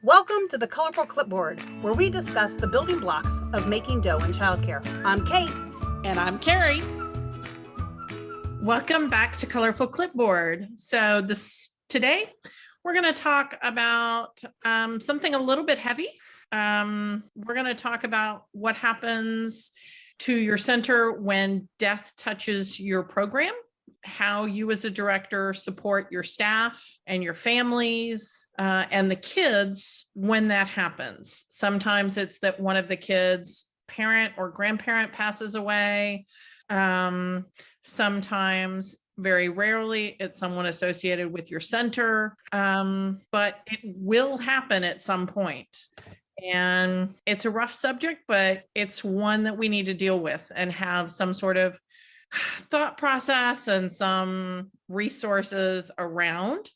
Welcome to the Colorful Clipboard, where we discuss the building blocks of making dough in childcare. I'm Kate. And I'm Carrie. Welcome back to Colorful Clipboard. So today we're going to talk about something a little bit heavy. We're going to talk about what happens to your center when death touches your program, how you as a director support your staff and your families and the kids when that happens. Sometimes it's that one of the kids' parent or grandparent passes away. Sometimes, very rarely, it's someone associated with your center, but it will happen at some point. And it's a rough subject, but it's one that we need to deal with and have some sort of thought process and some resources around.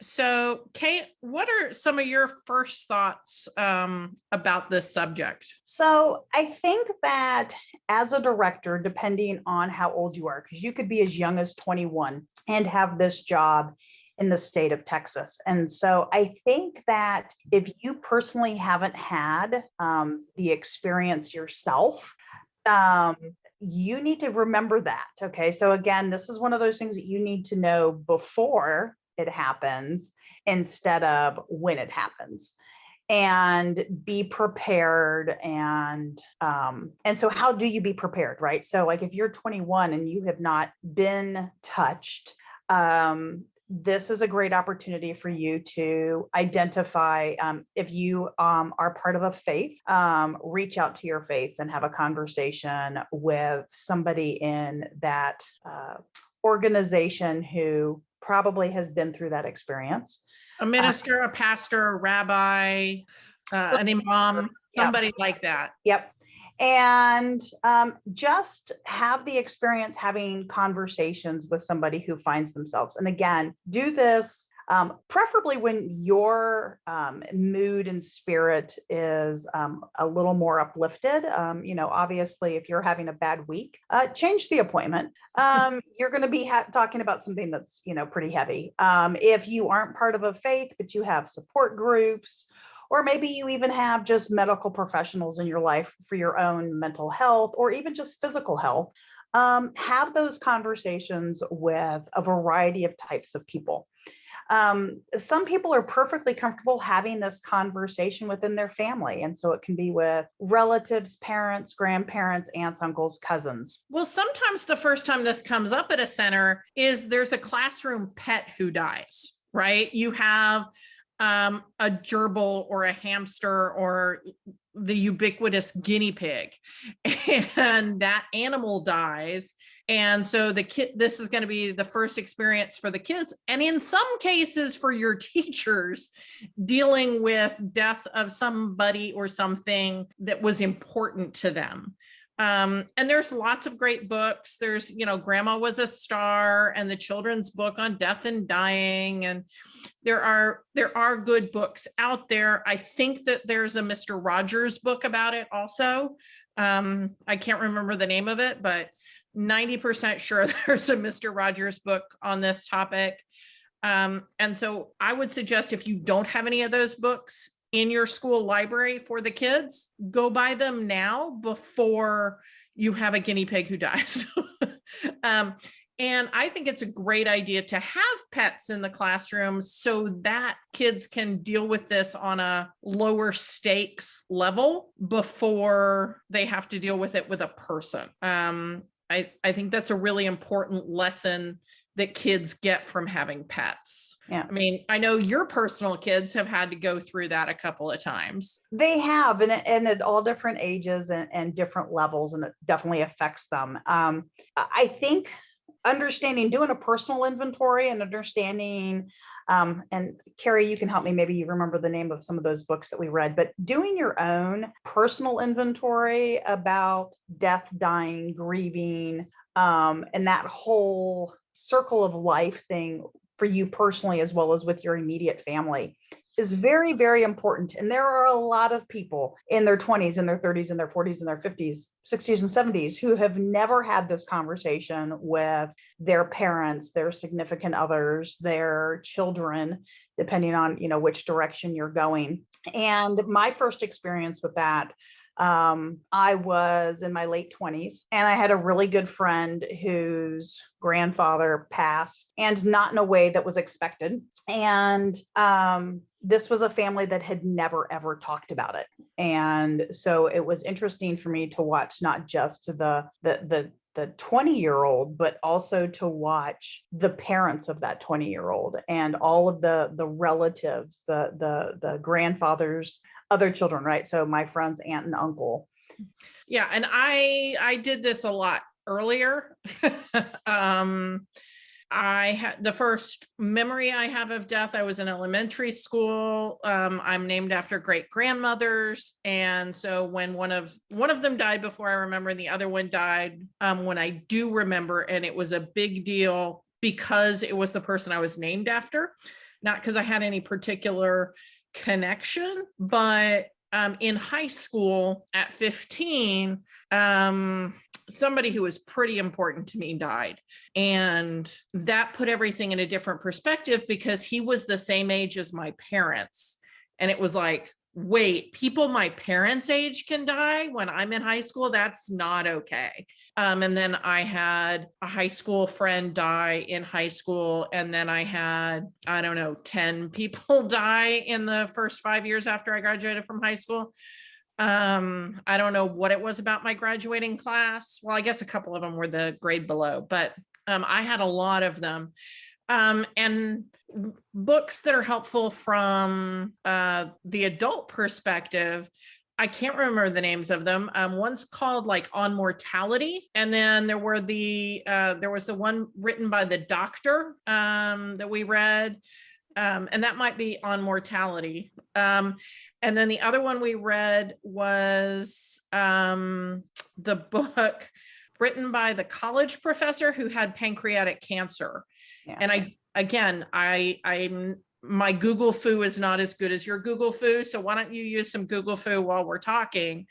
So Kate, what are some of your first thoughts about this subject? So I think that as a director, depending on how old you are, because you could be as young as 21 and have this job in the state of Texas. And so I think that if you personally haven't had the experience yourself, you need to remember that. Okay. So again, this is one of those things that you need to know before it happens instead of when it happens, and be prepared. And so how do you be prepared? Right. So like if you're 21 and you have not been touched, this is a great opportunity for you to identify if you are part of a faith, reach out to your faith and have a conversation with somebody in that organization who probably has been through that experience. A minister, a pastor, a rabbi, an imam, somebody like that. Yep. And just have the experience having conversations with somebody who finds themselves. And again, do this preferably when your mood and spirit is a little more uplifted. Obviously, if you're having a bad week, change the appointment. You're going to be talking about something that's, pretty heavy. If you aren't part of a faith, but you have support groups, or maybe you even have just medical professionals in your life for your own mental health or even just physical health, have those conversations with a variety of types of people. Some people are perfectly comfortable having this conversation within their family. And so it can be with relatives, parents, grandparents, aunts, uncles, cousins. Well, sometimes the first time this comes up at a center is there's a classroom pet who dies, right? You have a gerbil or a hamster or the ubiquitous guinea pig, and that animal dies. And so this is going to be the first experience for the kids. And in some cases for your teachers dealing with death of somebody or something that was important to them. And there's lots of great books. There's, Grandma Was a Star and the children's book on death and dying. And there are good books out there. I think that there's a Mr. Rogers book about it also. I can't remember the name of it, but 90% sure there's a Mr. Rogers book on this topic. And so I would suggest if you don't have any of those books in your school library for the kids, go buy them now before you have a guinea pig who dies. And I think it's a great idea to have pets in the classroom so that kids can deal with this on a lower stakes level before they have to deal with it with a person. I think that's a really important lesson that kids get from having pets. Yeah. I mean, I know your personal kids have had to go through that a couple of times. They have, and at all different ages and different levels, and it definitely affects them. I think doing a personal inventory and understanding, and Carrie, you can help me, maybe you remember the name of some of those books that we read, but doing your own personal inventory about death, dying, grieving, and that whole circle of life thing for you personally, as well as with your immediate family, is very, very important. And there are a lot of people in their 20s and their 30s and their 40s and their 50s, 60s and 70s who have never had this conversation with their parents, their significant others, their children, depending on, which direction you're going. And my first experience with that, I was in my late 20s, and I had a really good friend whose grandfather passed, and not in a way that was expected. And this was a family that had never, ever talked about it. And so it was interesting for me to watch not just the 20-year-old, but also to watch the parents of that 20-year-old and all of the relatives, the grandfathers, other children, right? So my friend's aunt and uncle. Yeah, and I did this a lot earlier. I had the first memory I have of death. I was in elementary school. I'm named after great grandmothers, and so when one of them died before I remember, and the other one died when I do remember, and it was a big deal because it was the person I was named after, not because I had any particular connection. But in high school at 15, somebody who was pretty important to me died. And that put everything in a different perspective because he was the same age as my parents. And it was like, wait, people my parents' age can die when I'm in high school? That's not okay. And then I had a high school friend die in high school. And then I had, 10 people die in the first 5 years after I graduated from high school. I don't know what it was about my graduating class. Well, I guess a couple of them were the grade below, but I had a lot of them. And books that are helpful from the adult perspective, I can't remember the names of them. One's called like On Mortality, and then there was the one written by the doctor that we read. And that might be On Mortality. And then the other one we read was the book written by the college professor who had pancreatic cancer. Yeah. And I'm my Google foo is not as good as your Google foo. So why don't you use some Google foo while we're talking?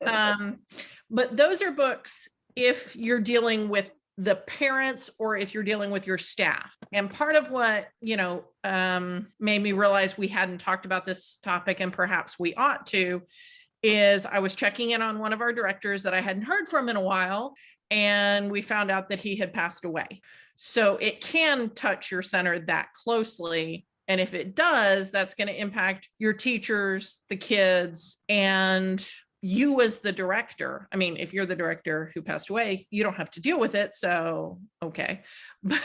But those are books if you're dealing with the parents or if you're dealing with your staff. And part of what, made me realize we hadn't talked about this topic, and perhaps we ought to, is I was checking in on one of our directors that I hadn't heard from in a while, and we found out that he had passed away. So it can touch your center that closely. And if it does, that's going to impact your teachers, the kids, and you as the director. I mean, if you're the director who passed away, you don't have to deal with it. So, okay. But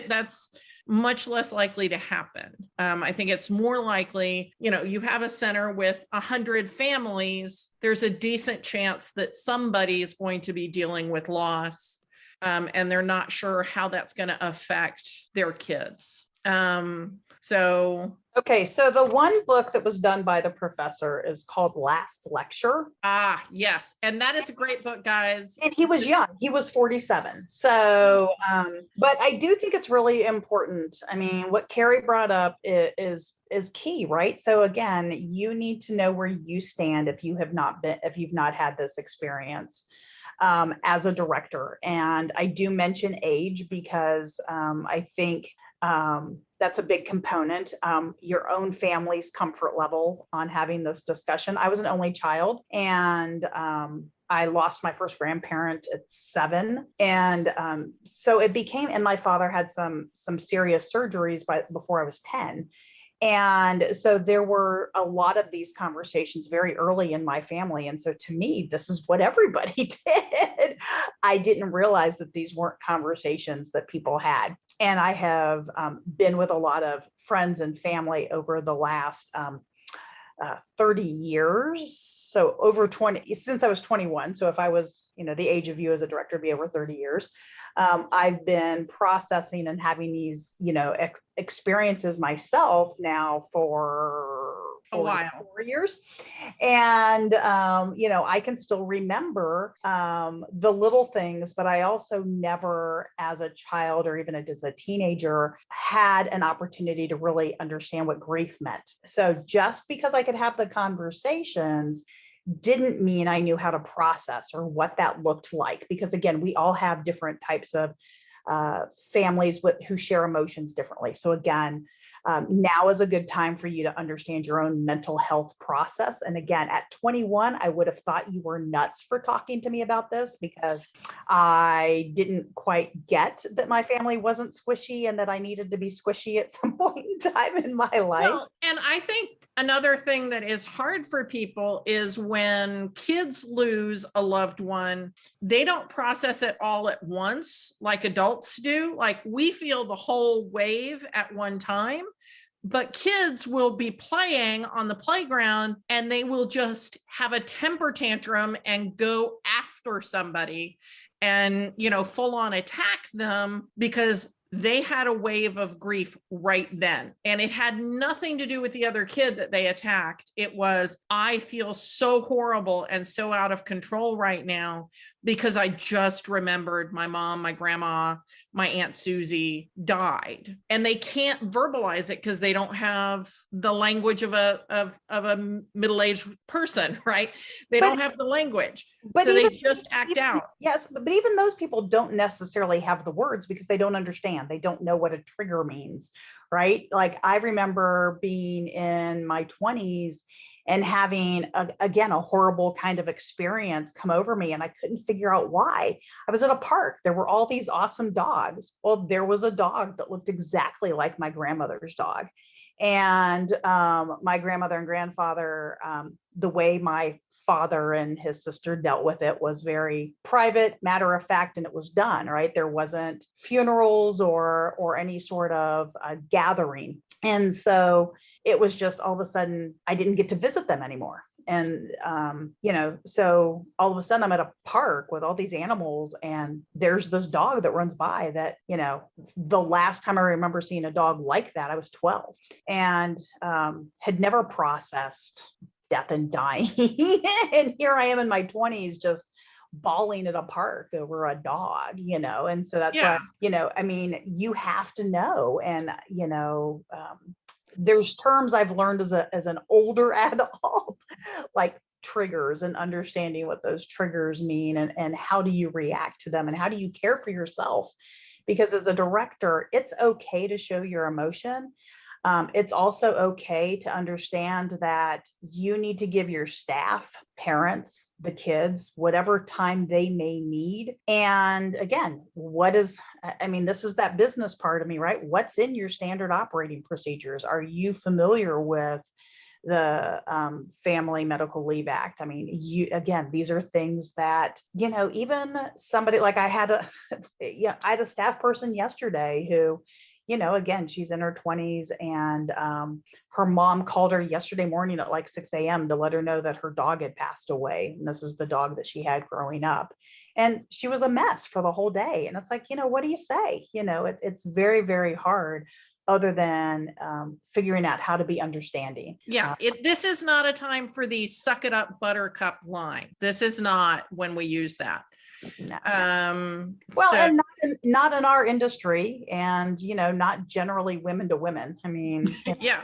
that's much less likely to happen. I think it's more likely, you have a center with 100 families, there's a decent chance that somebody is going to be dealing with loss, and they're not sure how that's going to affect their kids. Okay, so the one book that was done by the professor is called Last Lecture. Ah, yes. And that is a great book, guys. And he was young. He was 47. So, but I do think it's really important. I mean, what Carrie brought up is key, right? So again, you need to know where you stand if you've not had this experience as a director. And I do mention age because I think that's a big component. Your own family's comfort level on having this discussion. I was an only child, and I lost my first grandparent at 7. And so it became, and my father had some serious surgeries before I was 10. And so there were a lot of these conversations very early in my family. And so to me, this is what everybody did. I didn't realize that these weren't conversations that people had. And I have been with a lot of friends and family over the last 30 years. So over 20, since I was 21. So if I was, the age of you as a director, it'd be over 30 years. I've been processing and having these, experiences myself now for a while, 4 years. And, I can still remember the little things, but I also never, as a child or even as a teenager, had an opportunity to really understand what grief meant. So just because I could have the conversations didn't mean I knew how to process or what that looked like. Because again, we all have different types of families who share emotions differently. So again, Now is a good time for you to understand your own mental health process. And again, at 21, I would have thought you were nuts for talking to me about this, because I didn't quite get that my family wasn't squishy and that I needed to be squishy at some point in time in my life. Well, and I think another thing that is hard for people is when kids lose a loved one, they don't process it all at once like adults do. Like we feel the whole wave at one time, but kids will be playing on the playground and they will just have a temper tantrum and go after somebody and, full on attack them because they had a wave of grief right then. And it had nothing to do with the other kid that they attacked. It was, I feel so horrible and so out of control right now because I just remembered my mom, my grandma, my Aunt Susie died. And they can't verbalize it because they don't have the language of a middle-aged person, right? They don't have the language. So they just act out. Yes, but even those people don't necessarily have the words because they don't understand. They don't know what a trigger means, right? Like I remember being in my 20s and having, again, a horrible kind of experience come over me. And I couldn't figure out why. I was at a park. There were all these awesome dogs. Well, there was a dog that looked exactly like my grandmother's dog. And my grandmother and grandfather, the way my father and his sister dealt with it was very private, matter of fact, and it was done, right? There wasn't funerals or any sort of gathering. And so it was just all of a sudden, I didn't get to visit them anymore. And, so all of a sudden I'm at a park with all these animals and there's this dog that runs by that, the last time I remember seeing a dog like that, I was 12 and had never processed death and dying. And here I am in my 20s, just bawling at a park over a dog, and so that's why, you have to know. And, there's terms I've learned as an older adult, like triggers, and understanding what those triggers mean and how do you react to them and how do you care for yourself? Because as a director, it's okay to show your emotion. It's also okay to understand that you need to give your staff, parents, the kids, whatever time they may need. And again, this is that business part of me, right? What's in your standard operating procedures? Are you familiar with the Family Medical Leave Act? These are things that, even somebody like I had a staff person yesterday who, again, she's in her 20s and her mom called her yesterday morning at like 6 a.m. to let her know that her dog had passed away. And this is the dog that she had growing up. And she was a mess for the whole day. And it's like, what do you say? It's very, very hard other than figuring out how to be understanding. Yeah, this is not a time for the suck it up buttercup line. This is not when we use that. No. And not in our industry, and not generally women to women. Yeah,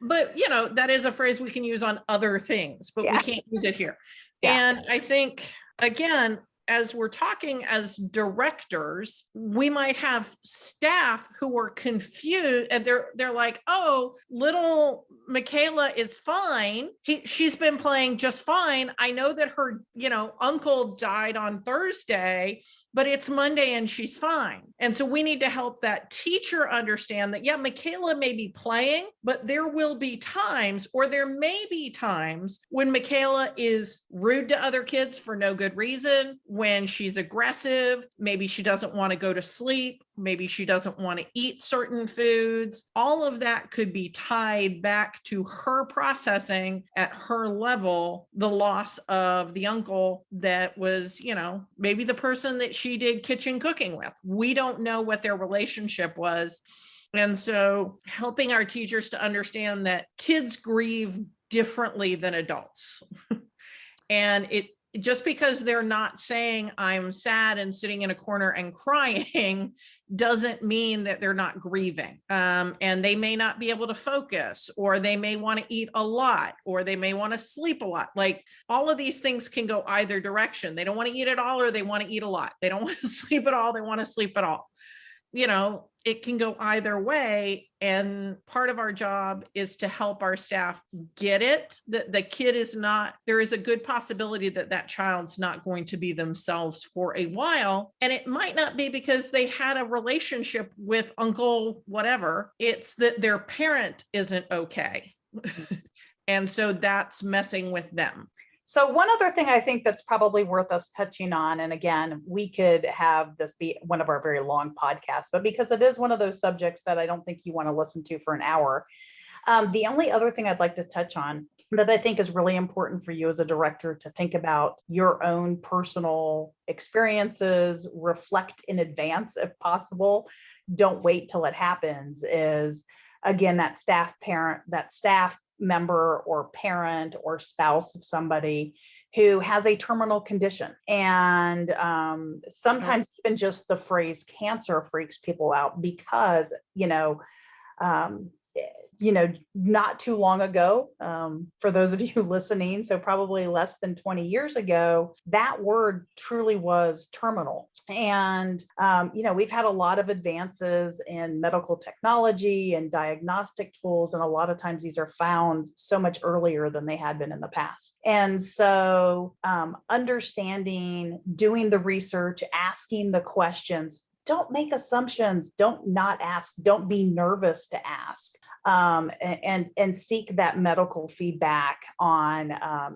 but that is a phrase we can use on other things, but we can't use it here. Yeah. And I think again, as we're talking as directors, we might have staff who are confused and they're like, oh, little Michaela is fine. She's been playing just fine. I know that her, uncle died on Thursday, but it's Monday and she's fine. And so we need to help that teacher understand that, Michaela may be playing, but there will be times, or there may be times when Michaela is rude to other kids for no good reason, when she's aggressive, maybe she doesn't want to go to sleep, maybe she doesn't want to eat certain foods. All of that could be tied back to her processing at her level, the loss of the uncle that was, maybe the person that she did kitchen cooking with. We don't know what their relationship was. And so helping our teachers to understand that kids grieve differently than adults. And just because they're not saying I'm sad and sitting in a corner and crying doesn't mean that they're not grieving. And they may not be able to focus, or they may want to eat a lot, or they may want to sleep a lot. Like all of these things can go either direction. They don't want to eat at all, or they want to eat a lot. They don't want to sleep at all. They want to sleep at all. it can go either way. And part of our job is to help our staff get it, that the kid is not, there is a good possibility that that child's not going to be themselves for a while. And it might not be because they had a relationship with uncle, whatever. It's that their parent isn't okay. And so that's messing with them. So one other thing I think that's probably worth us touching on, and again, we could have this be one of our very long podcasts, but because it is one of those subjects that I don't think you want to listen to for an hour, the only other thing I'd like to touch on that I think is really important for you as a director to think about your own personal experiences, reflect in advance if possible, don't wait till it happens, is again, that staff member or parent or spouse of somebody who has a terminal condition. And sometimes even just the phrase cancer freaks people out because, not too long ago, for those of you listening, so probably less than 20 years ago, that word truly was terminal. And, we've had a lot of advances in medical technology and diagnostic tools. And a lot of times these are found so much earlier than they had been in the past. And so understanding, doing the research, asking the questions, don't make assumptions, don't not ask, don't be nervous to ask, and seek that medical feedback on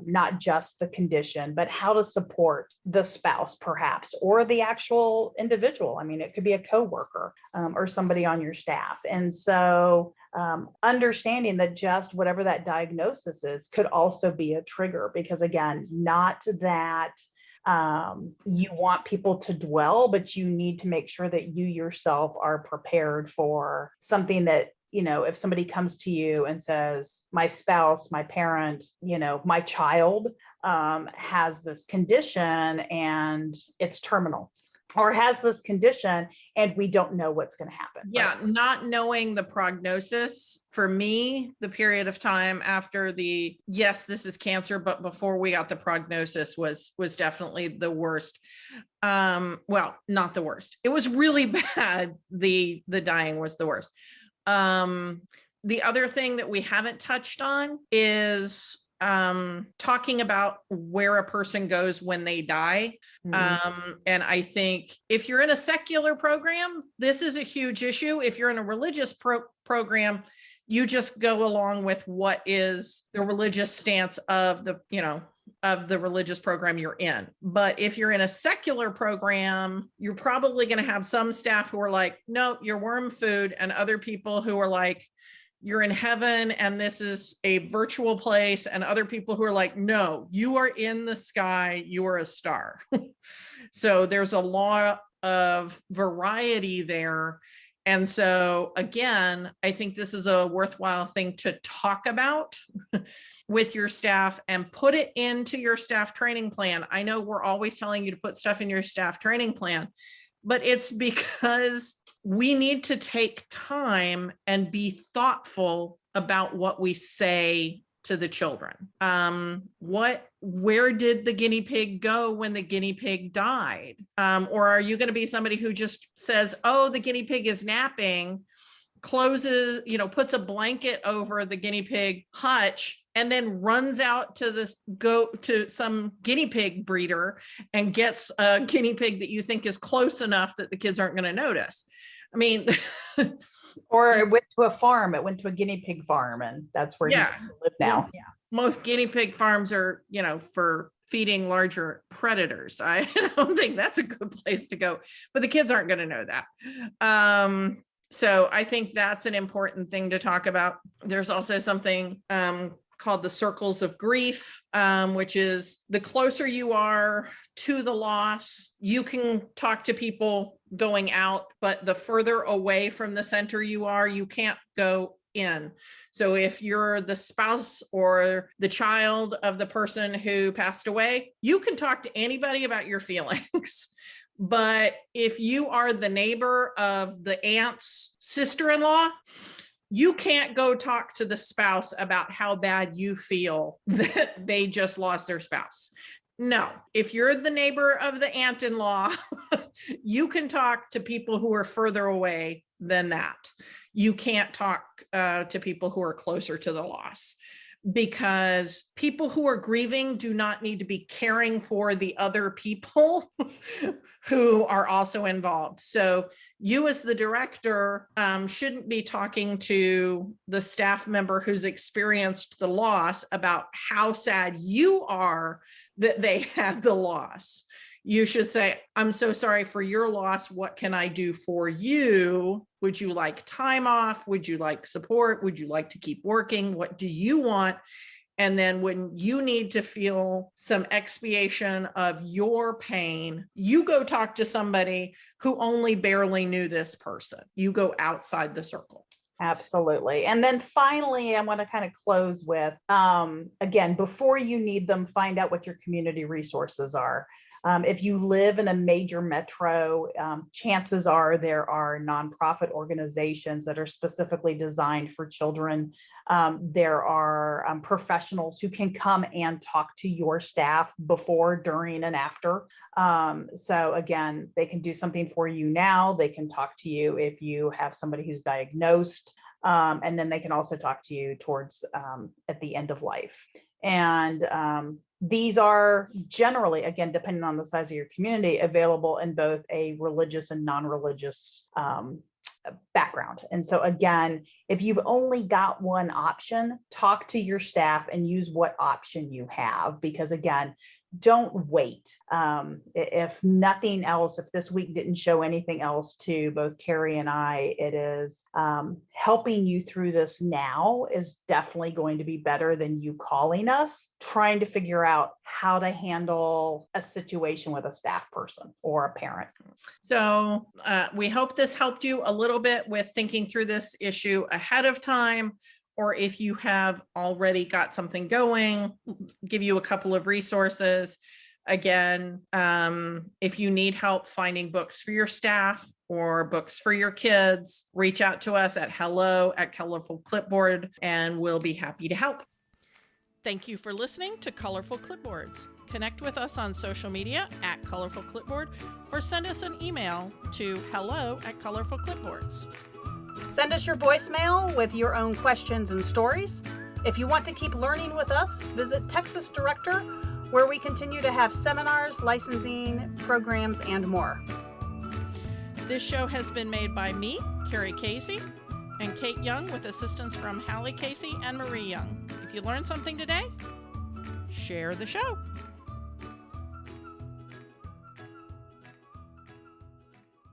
not just the condition, but how to support the spouse perhaps, or the actual individual. I mean, it could be a coworker or somebody on your staff. And so understanding that just whatever that diagnosis is could also be a trigger, because again, not that you want people to dwell, but you need to make sure that you yourself are prepared for something that, if somebody comes to you and says, my spouse, my parent, my child has this condition and it's terminal, or has this condition and we don't know what's going to happen. Yeah. Right? Not knowing the prognosis for me, the period of time after yes, this is cancer, but before we got the prognosis was definitely the worst. Well, not the worst. It was really bad. The dying was the worst. The other thing that we haven't touched on is talking about where a person goes when they die. And I think if you're in a secular program, this is a huge issue. If you're in a religious program, you just go along with what is the religious stance of the religious program you're in. But if you're in a secular program, you're probably going to have some staff who are like, no, you're worm food, and other people who are like, you're in heaven and this is a virtual place, and other people who are like, no, you are in the sky, you are a star. So there's a lot of variety there. And so again, I think this is a worthwhile thing to talk about with your staff and put it into your staff training plan. I know we're always telling you to put stuff in your staff training plan, but it's because we need to take time and be thoughtful about what we say to the children. Where did the guinea pig go when the guinea pig died? Or are you going to be somebody who just says, oh, the guinea pig is napping, closes, puts a blanket over the guinea pig hutch, and then runs out to go to some guinea pig breeder and gets a guinea pig that you think is close enough that the kids aren't going to notice? I mean, or it went to a farm. It went to a guinea pig farm, and that's where he's going to live now. Yeah. Most guinea pig farms are, for feeding larger predators. I don't think that's a good place to go, but the kids aren't going to know that. So I think that's an important thing to talk about. There's also something called the circles of grief, which is the closer you are to the loss, you can talk to people going out, but the further away from the center you are, you can't go in. So if you're the spouse or the child of the person who passed away, you can talk to anybody about your feelings. But if you are the neighbor of the aunt's sister-in-law, you can't go talk to the spouse about how bad you feel that they just lost their spouse. No, if you're the neighbor of the aunt-in-law, you can talk to people who are further away than that. You can't talk to people who are closer to the loss, because people who are grieving do not need to be caring for the other people who are also involved. So you as the director shouldn't be talking to the staff member who's experienced the loss about how sad you are that they had the loss. You should say, I'm so sorry for your loss. What can I do for you? Would you like time off? Would you like support? Would you like to keep working? What do you want? And then when you need to feel some expiation of your pain, you go talk to somebody who only barely knew this person. You go outside the circle. Absolutely. And then finally, I want to kind of close with, again, before you need them, find out what your community resources are. If you live in a major metro, chances are there are nonprofit organizations that are specifically designed for children. There are professionals who can come and talk to your staff before, during, and after. So again, they can do something for you now. They can talk to you if you have somebody who's diagnosed, and then they can also talk to you towards at the end of life. And these are generally, again, depending on the size of your community, available in both a religious and non-religious background. And so again, if you've only got one option, talk to your staff and use what option you have, because again, don't wait. If nothing else, if this week didn't show anything else to both Carrie and I, it is helping you through this now is definitely going to be better than you calling us, trying to figure out how to handle a situation with a staff person or a parent. So we hope this helped you a little bit with thinking through this issue ahead of time. Or if you have already got something going, give you a couple of resources. Again, if you need help finding books for your staff or books for your kids, reach out to us at hello@Colorful Clipboard, and we'll be happy to help. Thank you for listening to Colorful Clipboards. Connect with us on social media at Colorful Clipboard, or send us an email to hello@colorfulclipboards. Send us your voicemail with your own questions and stories. If you want to keep learning with us, visit Texas Director, where we continue to have seminars, licensing, programs, and more. This show has been made by me, Carrie Casey, and Kate Young, with assistance from Hallie Casey and Marie Young. If you learned something today, share the show.